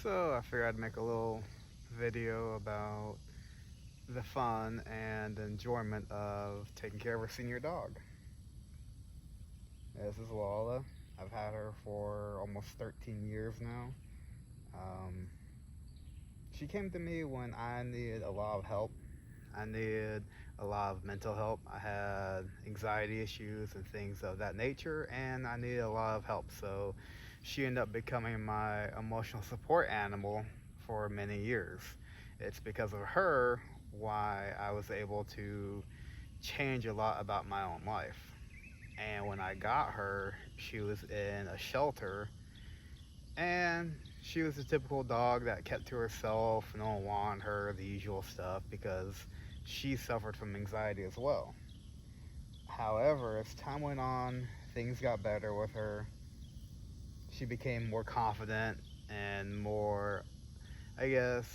So I figured I'd make a little video about the fun and enjoyment of taking care of a senior dog. This is Lola. I've had her for almost 13 years now. Um, she came to me when I needed a lot of help. I needed a lot of mental help. I had anxiety issues and things of that nature, and I needed a lot of help. So she ended up becoming my emotional support animal for many years. It's because of her why I was able to change a lot about my own life. And when I got her, she was in a shelter, and she was a typical dog that kept to herself. No one wanted her, the usual stuff, because she suffered from anxiety as well. However, as time went on, things got better with her. She became more confident and more, I guess,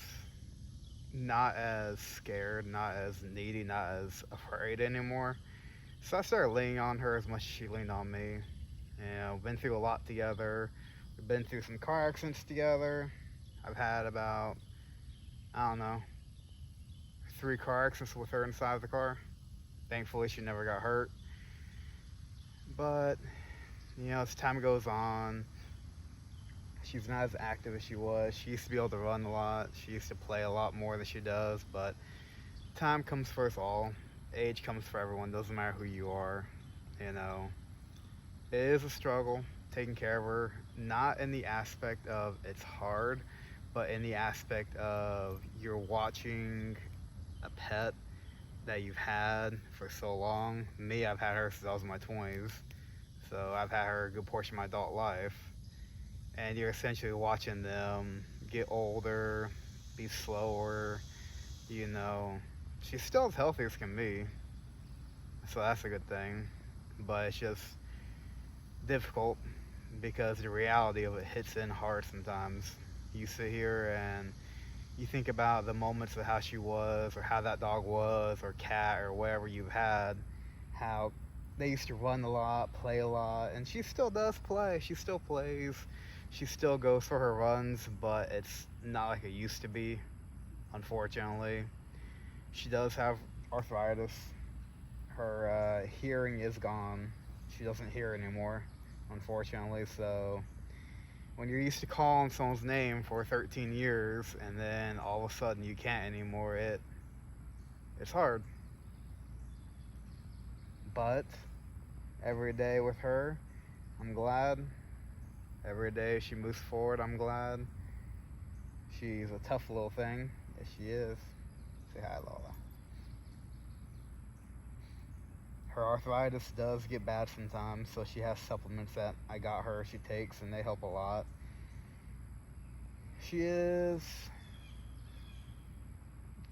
not as scared, not as needy, not as afraid anymore. So I started leaning on her as much as she leaned on me. We've been through a lot together. We've been through some car accidents together. I've had about, I don't know, 3 car accidents with her inside the car. Thankfully, she never got hurt. But, as time goes on, she's not as active as she was. She used to be able to run a lot. She used to play a lot more than she does. But time comes for us all. Age comes for everyone. Doesn't matter who you are. You know, it is a struggle taking care of her. Not in the aspect of it's hard, but in the aspect of you're watching a pet that you've had for so long. Me, I've had her since I was in my 20s. So I've had her a good portion of my adult life. And you're essentially watching them get older, be slower, you know. She's still as healthy as can be, so that's a good thing. But it's just difficult because the reality of it hits in hard sometimes. You sit here and you think about the moments of how she was, or how that dog was, or cat, or whatever you've had, how they used to run a lot, play a lot, and she still does play. She still plays. She still goes for her runs, but it's not like it used to be, unfortunately. She does have arthritis. Her hearing is gone. She doesn't hear anymore, unfortunately. So when you're used to calling someone's name for 13 years and then all of a sudden you can't anymore, it's hard. But every day with her, I'm glad. Every day she moves forward, I'm glad. She's a tough little thing. Yes, she is. Say hi, Lola. Her arthritis does get bad sometimes, so she has supplements that I got her she takes, and they help a lot. She is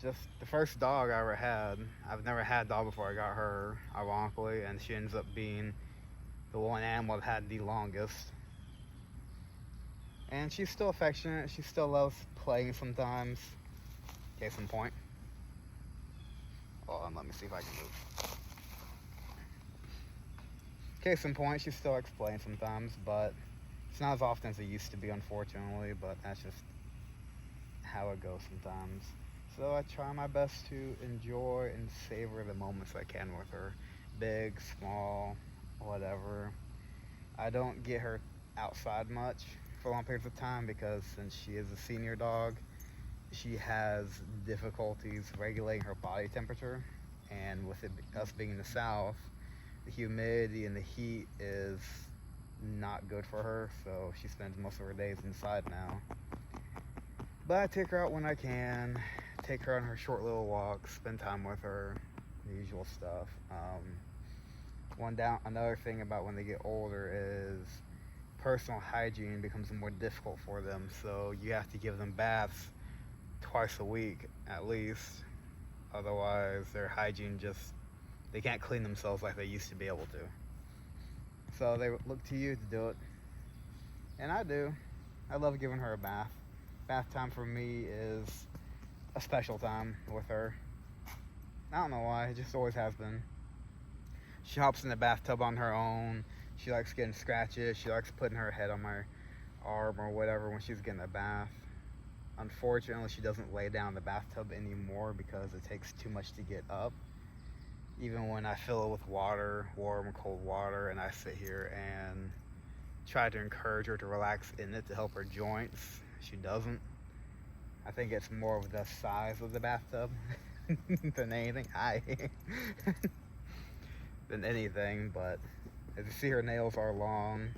just the first dog I ever had. I've never had a dog before I got her, ironically, and she ends up being the one animal I've had the longest. And she's still affectionate. She still loves playing sometimes. Case in point. Hold on, let me see if I can move. Case in point, she still likes playing sometimes, but it's not as often as it used to be, unfortunately, but that's just how it goes sometimes. So I try my best to enjoy and savor the moments I can with her. Big, small, whatever. I don't get her outside much for long periods of time because since she is a senior dog, she has difficulties regulating her body temperature. And with us being in the South, the humidity and the heat is not good for her, so she spends most of her days inside now. But I take her out when I can, take her on her short little walks, spend time with her, the usual stuff. Another thing about when they get older is personal hygiene becomes more difficult for them, so you have to give them baths twice a week at least. Otherwise, their hygiene they can't clean themselves like they used to be able to. So they look to you to do it. And I do. I love giving her a bath. Bath time for me is a special time with her. I don't know why, it just always has been. She hops in the bathtub on her own. She likes getting scratches. She likes putting her head on my arm or whatever when she's getting a bath. Unfortunately, she doesn't lay down in the bathtub anymore because it takes too much to get up. Even when I fill it with water, warm or cold water, and I sit here and try to encourage her to relax in it to help her joints, she doesn't. I think it's more of the size of the bathtub than anything. Than anything, but as you see, her nails are long,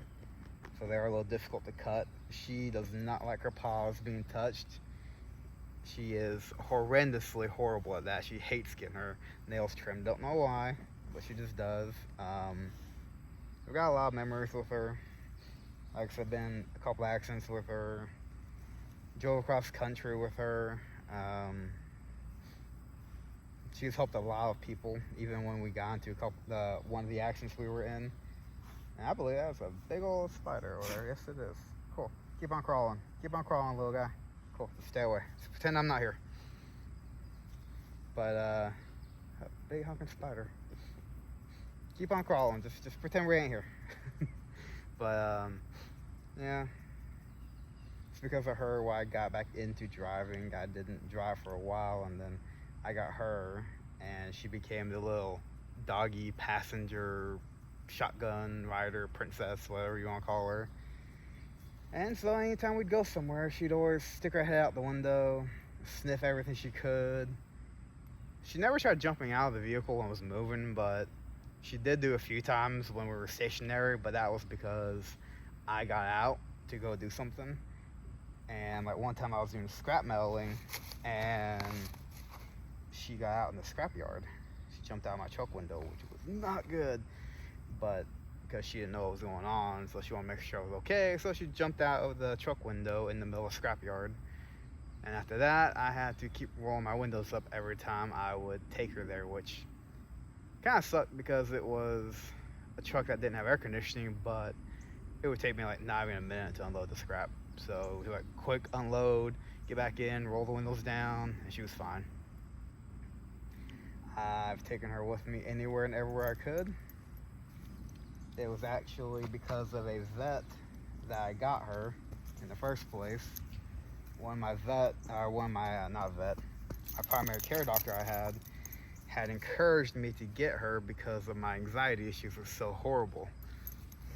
so they're a little difficult to cut. She does not like her paws being touched. She is horrendously horrible at that. She hates getting her nails trimmed. Don't know why, but she just does. We've got a lot of memories with her. Like I said, been a couple accidents with her. Drove across country with her. She's helped a lot of people, even when we got into one of the accidents we were in. And I believe that was a big old spider over there. Yes, it is. Cool. Keep on crawling. Keep on crawling, little guy. Cool. Just stay away. Just pretend I'm not here. But a big honking spider. Keep on crawling. Just pretend we ain't here. But yeah. It's because of her why I got back into driving. I didn't drive for a while, and then I got her, and she became the little doggy passenger, shotgun rider, princess, whatever you want to call her. And so anytime we'd go somewhere, she'd always stick her head out the window, sniff everything she could. She never tried jumping out of the vehicle when it was moving, but she did do a few times when we were stationary, but that was because I got out to go do something. And like one time I was doing scrap metaling, and she got out in the scrap yard. She jumped out my truck window, which was not good, but because she didn't know what was going on, so she wanted to make sure I was okay, so she jumped out of the truck window in the middle of the scrap yard. And after that, I had to keep rolling my windows up every time I would take her there, which kind of sucked because it was a truck that didn't have air conditioning, but it would take me like not even a minute to unload the scrap. So it was like quick unload, get back in, roll the windows down, and she was fine. I've taken her with me anywhere and everywhere I could. It was actually because of a vet that I got her in the first place. My primary care doctor I had encouraged me to get her because of my anxiety issues were so horrible.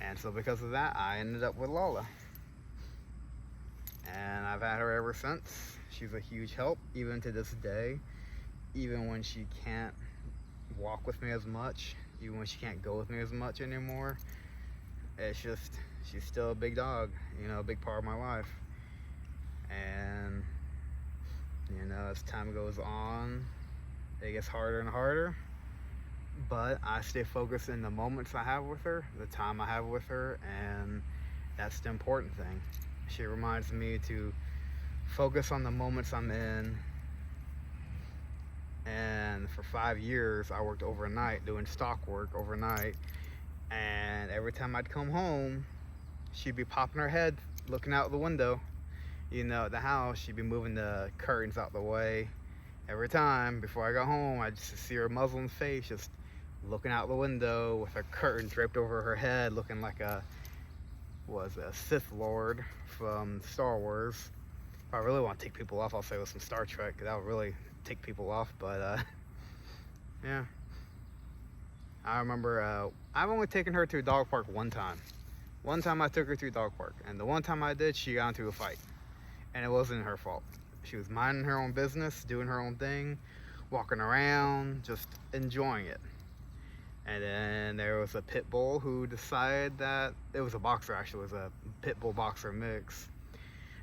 And so because of that, I ended up with Lola. And I've had her ever since. She's a huge help, even to this day. Even when she can't walk with me as much, even when she can't go with me as much anymore, it's just, she's still a big dog, a big part of my life. And, as time goes on, it gets harder and harder. But I stay focused in the moments I have with her, the time I have with her, and that's the important thing. She reminds me to focus on the moments I'm in. And for 5 years, I worked overnight, doing stock work overnight. And every time I'd come home, she'd be popping her head, looking out the window. At the house, she'd be moving the curtains out the way. Every time before I got home, I'd just see her muzzled face, just looking out the window with a curtain draped over her head, looking like a Sith Lord from Star Wars. If I really want to take people off, I'll say it was from Star Trek. That would really take people off, but yeah. I remember I've only taken her to a dog park one time. One time I took her to a dog park, and the one time I did, she got into a fight. And it wasn't her fault. She was minding her own business, doing her own thing, walking around, just enjoying it. And then there was a pit bull who decided that, it was a boxer actually, it was a pit bull boxer mix,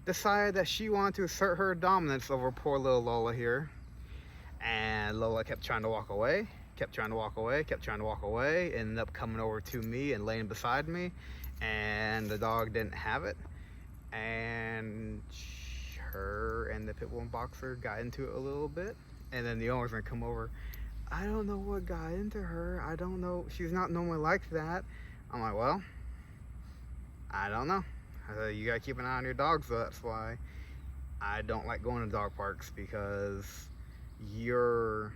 decided that she wanted to assert her dominance over poor little Lola here. And Lola kept trying to walk away, ended up coming over to me and laying beside me, and the dog didn't have it. And her and the pit bull boxer got into it a little bit, and then the owner's gonna come over. I don't know what got into her. I don't know. She's not normally like that. I'm like, well, I don't know. You gotta keep an eye on your dogs, though. That's why I don't like going to dog parks, because you're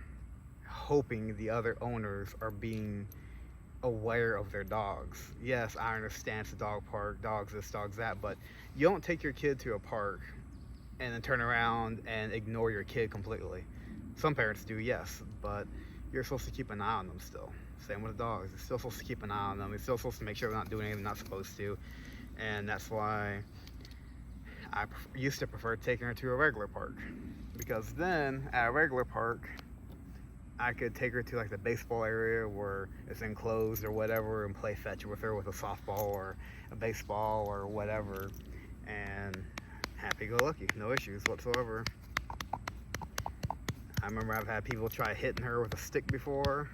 hoping the other owners are being aware of their dogs. Yes, I understand it's a dog park, dogs this, dogs that, but you don't take your kid to a park and then turn around and ignore your kid completely. Some parents do, yes, but you're supposed to keep an eye on them still. Same with the dogs. You're still supposed to keep an eye on them. You're still supposed to make sure they're not doing anything they're not supposed to. And that's why I used to prefer taking her to a regular park. Because then, at a regular park, I could take her to like the baseball area where it's enclosed or whatever and play fetch with her with a softball or a baseball or whatever. And happy-go-lucky, no issues whatsoever. I remember I've had people try hitting her with a stick before,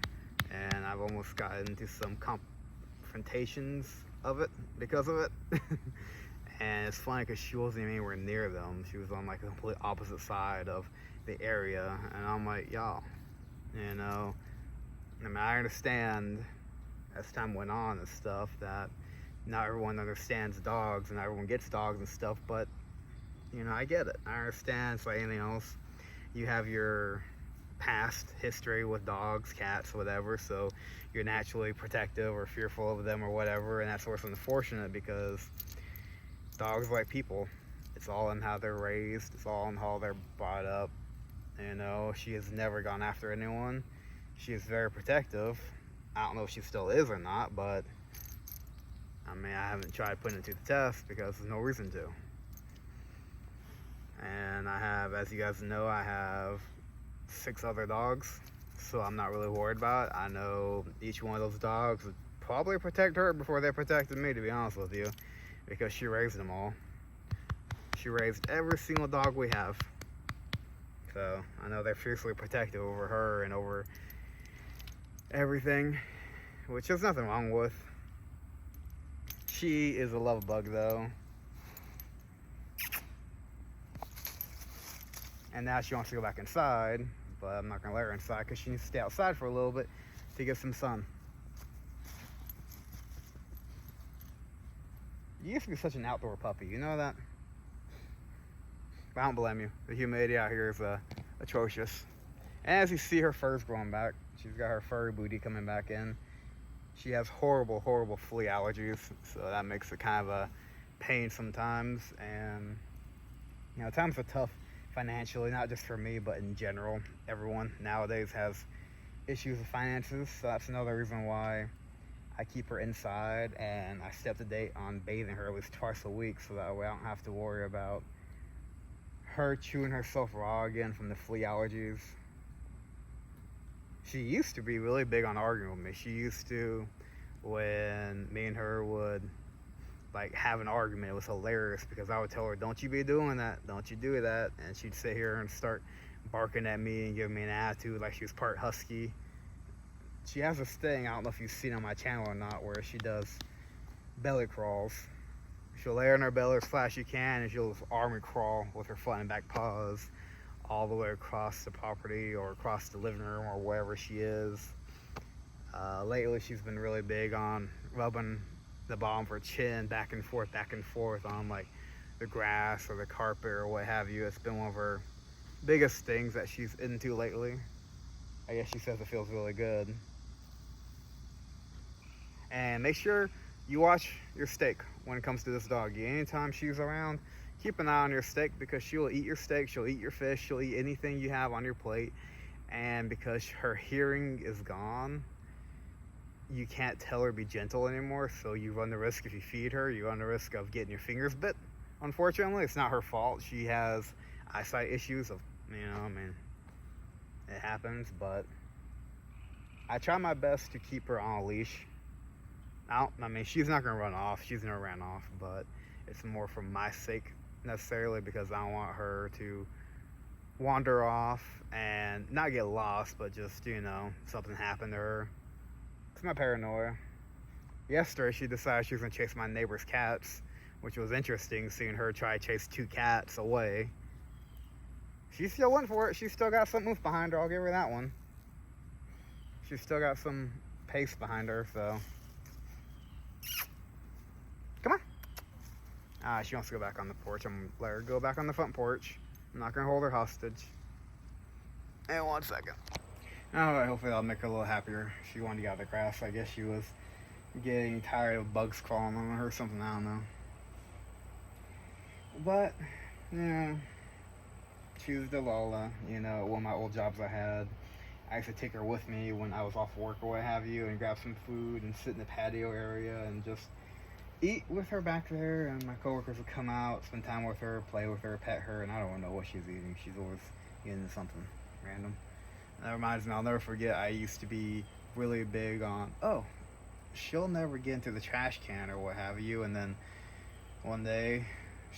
and I've almost gotten into some confrontations of it because of it. And it's funny because she wasn't even anywhere near them. She was on like the complete opposite side of the area, and I'm like, y'all, you know, I mean, I understand as time went on and stuff that not everyone understands dogs and not everyone gets dogs and stuff, but you know, I get it. I understand. It's like anything else. You have your past history with dogs, cats, whatever, so you're naturally protective or fearful of them or whatever, and that's what's unfortunate because dogs are like people. It's all in how they're raised. It's all in how they're brought up. You know, she has never gone after anyone. She is very protective. I don't know if she still is or not, but I mean, I haven't tried putting it to the test because there's no reason to. And I have, as you guys know, I have 6 other dogs, so I'm not really worried about it. I know each one of those dogs would probably protect her before they protected me, to be honest with you, because she raised them all. She raised every single dog we have. So I know they're fiercely protective over her and over everything, which there's nothing wrong with. She is a love bug, though. And now she wants to go back inside, but I'm not going to let her inside because she needs to stay outside for a little bit to get some sun. You used to be such an outdoor puppy, you know that? But I don't blame you. The humidity out here is atrocious. And as you see, her fur's growing back. She's got her furry booty coming back in. She has horrible, horrible flea allergies, so that makes it kind of a pain sometimes. And, you know, times are tough financially, not just for me, but in general. Everyone nowadays has issues with finances, so that's another reason why I keep her inside, and I stay up to date on bathing her at least twice a week, so that way I don't have to worry about her chewing herself raw again from the flea allergies. She used to be really big on arguing with me. She used to, when me and her would like have an argument, it was hilarious because I would tell her, don't you be doing that, don't you do that, and she'd sit here and start barking at me and giving me an attitude like she was part husky. She has this thing, I don't know if you've seen on my channel or not, where she does belly crawls. She'll lay on her belly as flat as she can, and she'll army crawl with her front and back paws all the way across the property or across the living room or wherever she is. Lately she's been really big on rubbing the bottom of her chin back and forth on like the grass or the carpet or what have you. It's been one of her biggest things that she's into lately. I guess she says it feels really good. And make sure you watch your steak when it comes to this doggy. Anytime she's around, keep an eye on your steak because she will eat your steak, she'll eat your fish, she'll eat anything you have on your plate. And because her hearing is gone, you can't tell her to be gentle anymore, so you run the risk if you feed her, you run the risk of getting your fingers bit. Unfortunately, it's not her fault. She has eyesight issues of, you know, I mean, it happens, but I try my best to keep her on a leash. I mean, she's not gonna run off, she's gonna run off, but it's more for my sake necessarily because I don't want her to wander off and not get lost, but just, you know, something happened to her. It's my paranoia. Yesterday, she decided she was gonna chase my neighbor's cats, which was interesting, seeing her try to chase 2 cats away. She still went for it. She still got some oomph behind her. I'll give her that one. She's still got some pace behind her, so. Come on. She wants to go back on the porch. I'm gonna let her go back on the front porch. I'm not gonna hold her hostage. And 1 second. Alright, hopefully that'll make her a little happier. She wanted to get out of the grass. I guess she was getting tired of bugs crawling on her or something, I don't know. But, yeah, She was the Lola, you know, one of my old jobs I had. I used to take her with me when I was off work or what have you and grab some food and sit in the patio area and just eat with her back there. And my coworkers would come out, spend time with her, play with her, pet her, and I don't know what she's eating. She's always eating something random. And that reminds me, I'll never forget, I used to be really big on, oh, she'll never get into the trash can or what have you. And then one day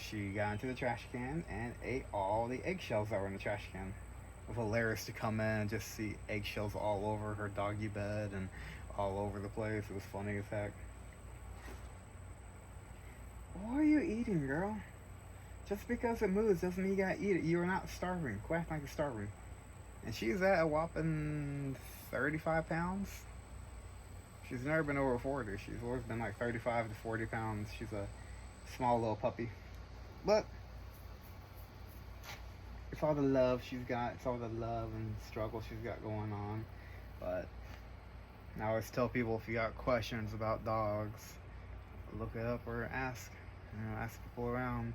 she got into the trash can and ate all the eggshells that were in the trash can. It was hilarious to come in and just see eggshells all over her doggy bed and all over the place. It was funny as heck. What are you eating, girl? Just because it moves doesn't mean you gotta eat it. You are not starving. Quack like you're starving. And she's at a whopping 35 pounds. She's never been over 40. She's always been like 35 to 40 pounds. She's a small little puppy. But it's all the love she's got. It's all the love and struggle she's got going on. But I always tell people, if you got questions about dogs, look it up or ask. You know, ask people around.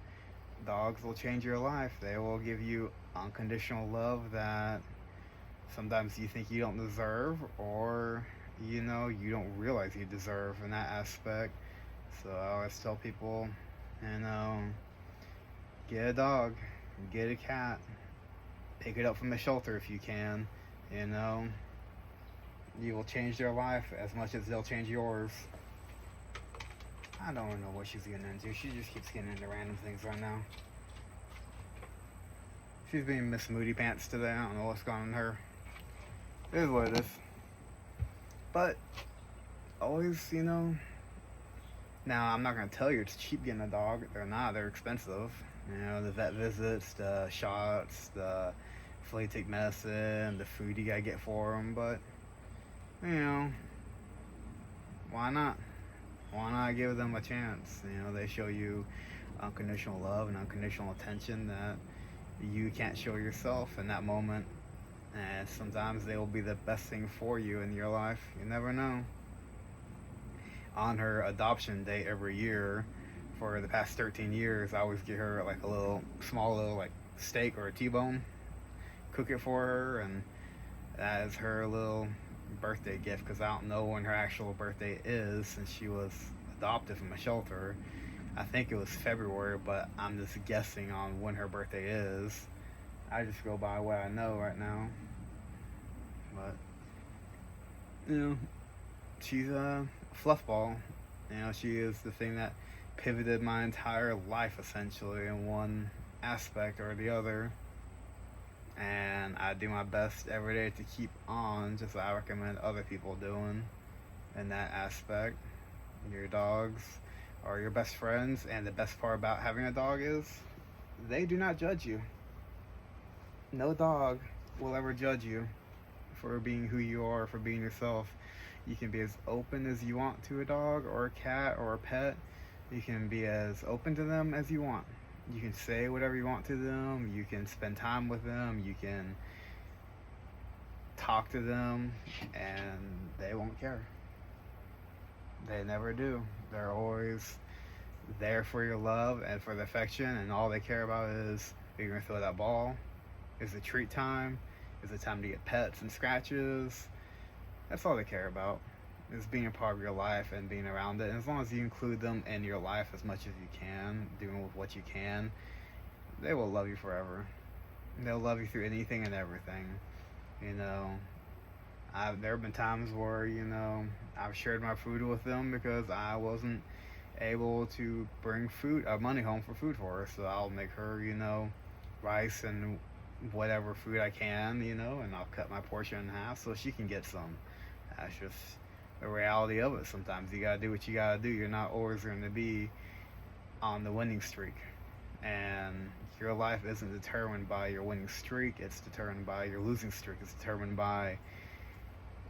Dogs will change your life. They will give you unconditional love that sometimes you think you don't deserve, or you know, you don't realize you deserve in that aspect. So I always tell people, you know, get a dog, get a cat, pick it up from the shelter if you can. You know, you will change their life as much as they'll change yours. I don't know what she's getting into. She just keeps getting into random things right now. She's being Miss Moody Pants today. I don't know what's going on with her. It is what it is. But always, you know. Now, I'm not going to tell you it's cheap getting a dog. They're not. They're expensive. You know, the vet visits, the shots, the flea tick medicine, the food you got to get for them. But, you know, why not? Why not give them a chance? You know, they show you unconditional love and unconditional attention that you can't show yourself in that moment. And sometimes they will be the best thing for you in your life. You never know. On her adoption day every year, for the past 13 years, I always get her like a small little like steak or a T-bone, cook it for her, and that is her little birthday gift, because I don't know when her actual birthday is since she was adopted from a shelter. I think it was February, but I'm just guessing on when her birthday is. I just go by what I know right now. But, you know, she's a fluff ball. You know, she is the thing that pivoted my entire life essentially in one aspect or the other. And I do my best every day to keep on, just like I recommend other people doing in that aspect. Your dogs are your best friends, and the best part about having a dog is they do not judge you. No dog will ever judge you for being who you are, for being yourself. You can be as open as you want to a dog or a cat or a pet. You can be as open to them as you want. You can say whatever you want to them. You can spend time with them. You can talk to them, and they won't care. They never do. They're always there for your love and for the affection, and all they care about is, are you going to throw that ball? Is it treat time? Is it time to get pets and scratches? That's all they care about, is being a part of your life and being around it. And as long as you include them in your life as much as you can, doing with what you can, they will love you forever. They'll love you through anything and everything. You know, there have been times where, you know, I've shared my food with them because I wasn't able to bring money home for food for her. So I'll make her, you know, rice and whatever food I can, you know, and I'll cut my portion in half so she can get some. That's just the reality of it. Sometimes you gotta do what you gotta do. You're not always gonna be on the winning streak. And your life isn't determined by your winning streak, it's determined by your losing streak. It's determined by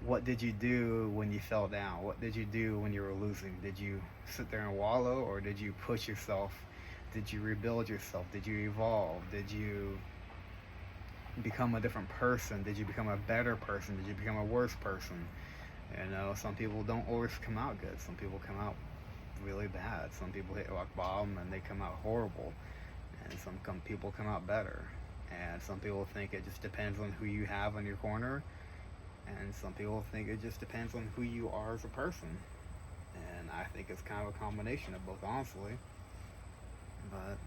what did you do when you fell down? What did you do when you were losing? Did you sit there and wallow, or did you push yourself? Did you rebuild yourself? Did you evolve? Did you become a different person? Did you become a better person? Did you become a worse person? You know, some people don't always come out good. Some people come out really bad. Some people hit rock bottom and they come out horrible. And some people come out better. And some people think it just depends on who you have on your corner, and some people think it just depends on who you are as a person. And I think it's kind of a combination of both, honestly. But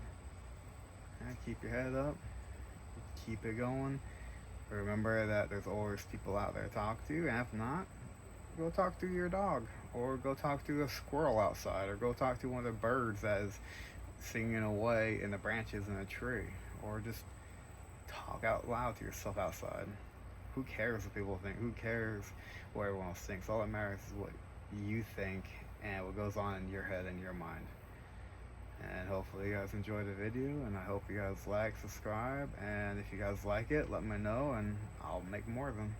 yeah, keep your head up, keep it going. Remember that there's always people out there to talk to, and if not, go talk to your dog, or go talk to a squirrel outside, or go talk to one of the birds that is singing away in the branches in a tree, or just talk out loud to yourself outside. Who cares what people think? Who cares what everyone else thinks? All that matters is what you think and what goes on in your head and your mind. And hopefully you guys enjoyed the video, and I hope you guys like, subscribe, and if you guys like it, let me know and I'll make more of them.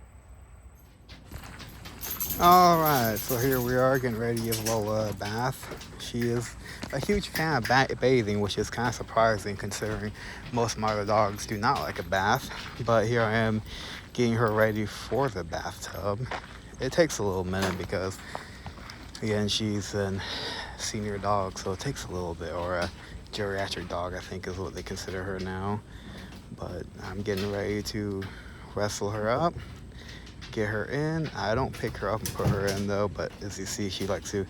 Alright, so here we are getting ready to give Lola a bath. She is a huge fan of bathing, which is kind of surprising considering most of my other dogs do not like a bath. But here I am getting her ready for the bathtub. It takes a little minute because, again, she's a senior dog, so it takes a little bit, or a geriatric dog, I think is what they consider her now. But I'm getting ready to wrestle her up, get her in. I don't pick her up and put her in though, but as you see, she likes to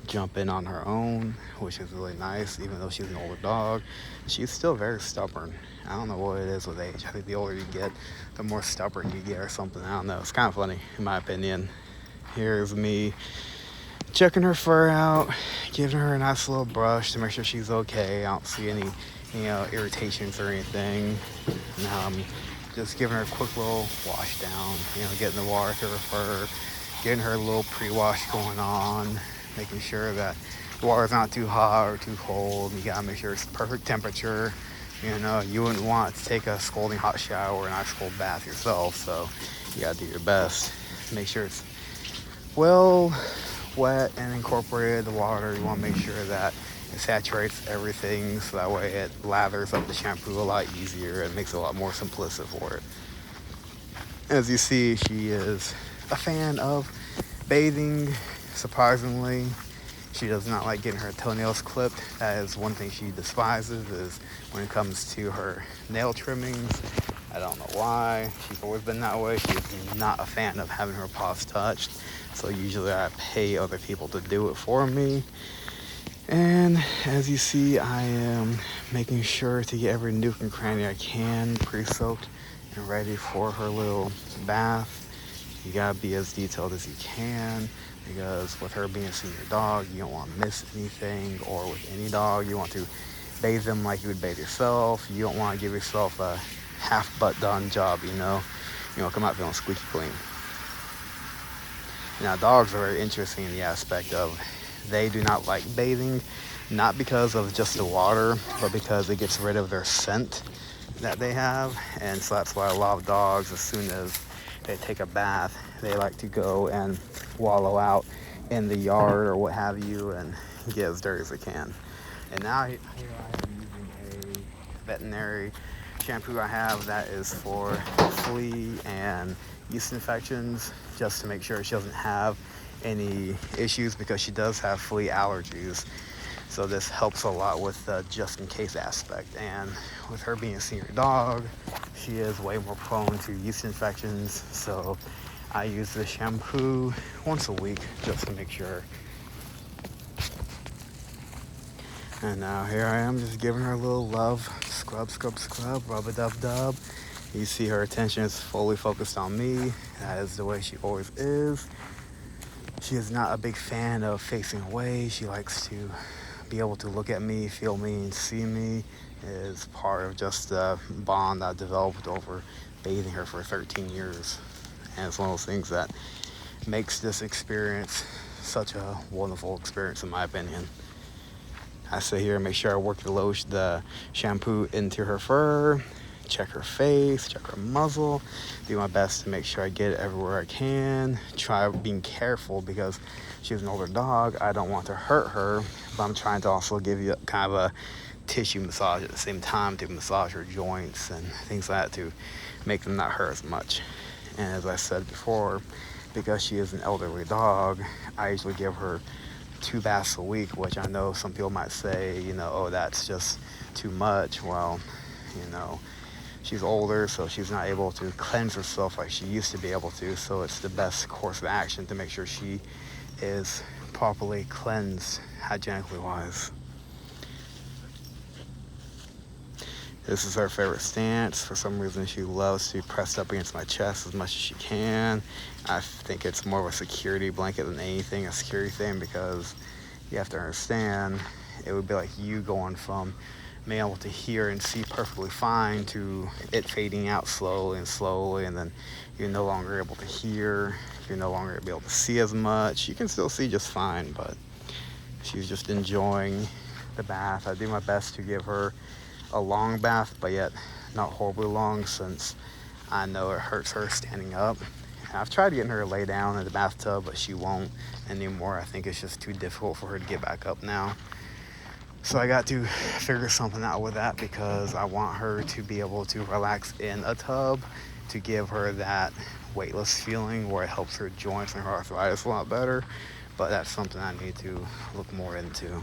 jump in on her own, which is really nice. Even though she's an older dog, she's still very stubborn. I don't know what it is with age. I think the older you get, the more stubborn you get or something. I don't know. It's kind of funny in my opinion. Here's me checking her fur out, giving her a nice little brush to make sure she's okay. I don't see any irritations or anything. Now I'm just giving her a quick little wash down, getting the water through her fur, getting her a little pre-wash going on, making sure that the water's not too hot or too cold. You gotta make sure it's perfect temperature. You wouldn't want to take a scalding hot shower or an ice cold bath yourself, so you gotta do your best. Make sure it's well wet and incorporated the water. You want to make sure that it saturates everything, so that way it lathers up the shampoo a lot easier and makes it a lot more simplistic for it. As you see, she is a fan of bathing, surprisingly. She does not like getting her toenails clipped. That is one thing she despises, is when it comes to her nail trimmings. I don't know why. She's always been that way. She's not a fan of having her paws touched. So usually I pay other people to do it for me. And as you see, I am making sure to get every nook and cranny I can pre-soaked and ready for her little bath. You gotta be as detailed as you can, because with her being a senior dog, you don't want to miss anything. Or with any dog, you want to bathe them like you would bathe yourself. You don't want to give yourself a half butt done job, come out feeling squeaky clean. Now, dogs are very interesting in the aspect of they do not like bathing, not because of just the water, but because it gets rid of their scent that they have. And so that's why a lot of dogs, as soon as they take a bath, they like to go and wallow out in the yard or what have you and get as dirty as they can. And now here I am using a veterinary shampoo I have that is for flea and yeast infections, just to make sure she doesn't have any issues, because she does have flea allergies. So this helps a lot with the just in case aspect. And with her being a senior dog, she is way more prone to yeast infections. So I use this shampoo once a week just to make sure. And now here I am just giving her a little love. Scrub, scrub, scrub, rub-a-dub-dub. You see her attention is fully focused on me. That is the way she always is. She is not a big fan of facing away. She likes to be able to look at me, feel me, and see me. It is part of just the bond I developed over bathing her for 13 years. And it's one of those things that makes this experience such a wonderful experience, in my opinion. I sit here and make sure I work the shampoo into her fur, check her face, check her muzzle, do my best to make sure I get it everywhere I can. Try being careful, because she's an older dog. I don't want to hurt her, but I'm trying to also give you kind of a tissue massage at the same time to massage her joints and things like that to make them not hurt as much. And as I said before, because she is an elderly dog, I usually give her 2 baths a week, which I know some people might say, oh, that's just too much. Well, she's older, so she's not able to cleanse herself like she used to be able to. So it's the best course of action to make sure she is properly cleansed, hygienically wise. This is her favorite stance. For some reason, she loves to be pressed up against my chest as much as she can. I think it's more of a security blanket than anything, a security thing, because you have to understand, it would be like you going from being able to hear and see perfectly fine to it fading out slowly, and then you're no longer able to hear, you're no longer able to see as much. You can still see just fine, but she's just enjoying the bath. I do my best to give her a long bath, but yet not horribly long, since I know it hurts her standing up. And I've tried getting her to lay down in the bathtub, but she won't anymore. I think it's just too difficult for her to get back up now. So I got to figure something out with that, because I want her to be able to relax in a tub to give her that weightless feeling where it helps her joints and her arthritis a lot better. But that's something I need to look more into.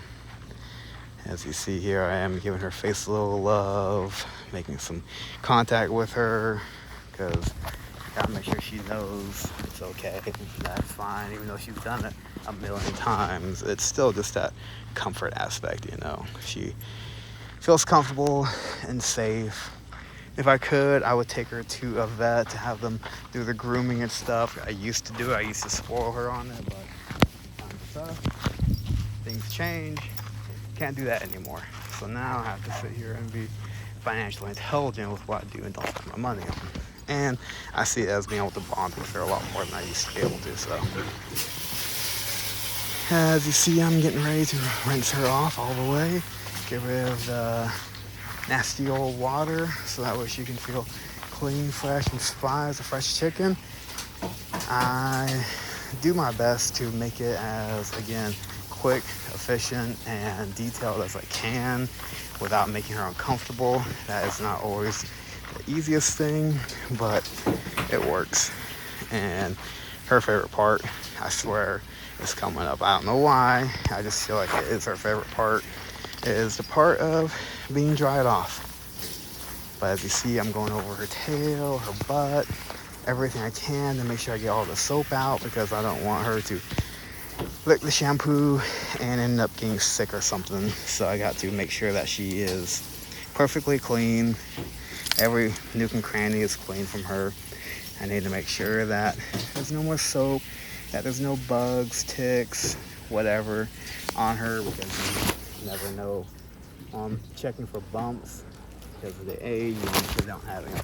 As you see here, I am giving her face a little love, making some contact with her, because I gotta make sure she knows it's okay, that's fine. Even though she's done it a million times, it's still just that comfort aspect, you know. She feels comfortable and safe. If I could, I would take her to a vet to have them do the grooming and stuff. I used to do it. I used to spoil her on it, but things change. Can't do that anymore. So now I have to sit here and be financially intelligent with what I do and don't spend my money on. And I see it as being able to bond with her a lot more than I used to be able to. So as you see, I'm getting ready to rinse her off all the way, get rid of the nasty old water, so that way she can feel clean, fresh, and spry as a fresh chicken. I do my best to make it as, again, quick, efficient, and detailed as I can without making her uncomfortable. That is not always the easiest thing, but it works. And her favorite part, I swear, is coming up. I don't know why, I just feel like it is her favorite part. It is the part of being dried off. But as you see, I'm going over her tail, her butt, everything I can to make sure I get all the soap out, because I don't want her to lick the shampoo and end up getting sick or something. So I got to make sure that she is perfectly clean. Every nook and cranny is clean from her. I need to make sure that there's no more soap, that there's no bugs, ticks, whatever on her, because you never know. Checking for bumps, because of the age, you make sure they don't have any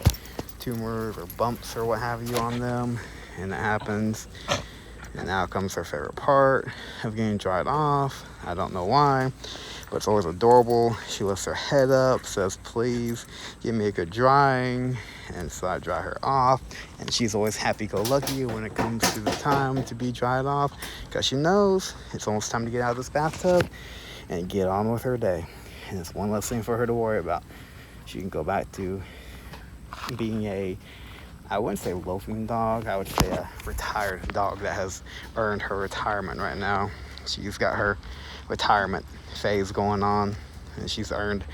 tumors or bumps or what have you on them, and it happens. And now comes her favorite part of getting dried off. I don't know why, but it's always adorable. She lifts her head up, says, "Please give me a good drying." And so I dry her off, and she's always happy-go-lucky when it comes to the time to be dried off, because she knows it's almost time to get out of this bathtub and get on with her day. And it's one less thing for her to worry about. She can go back to being I wouldn't say loafing dog, I would say a retired dog that has earned her retirement right now. She's got her retirement phase going on, and she's earned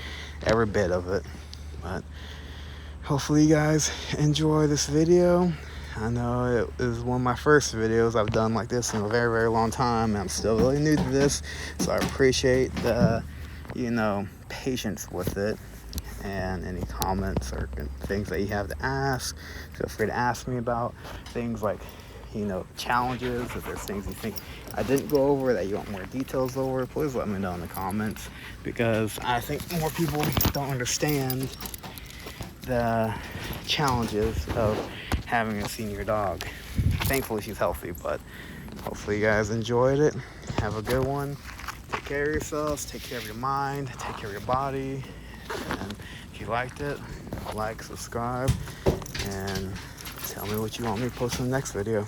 every bit of it. But hopefully you guys enjoy this video. I know it is one of my first videos I've done like this in a very, very long time, and I'm still really new to this, so I appreciate the, patience with it. And any comments or things that you have to ask, feel free to ask me about things like, challenges. If there's things you think I didn't go over that you want more details over, please let me know in the comments, because I think more people don't understand the challenges of having a senior dog. Thankfully she's healthy, but hopefully you guys enjoyed it. Have a good one. Take care of yourselves, take care of your mind, take care of your body. And if you liked it, like, subscribe, and tell me what you want me to post in the next video.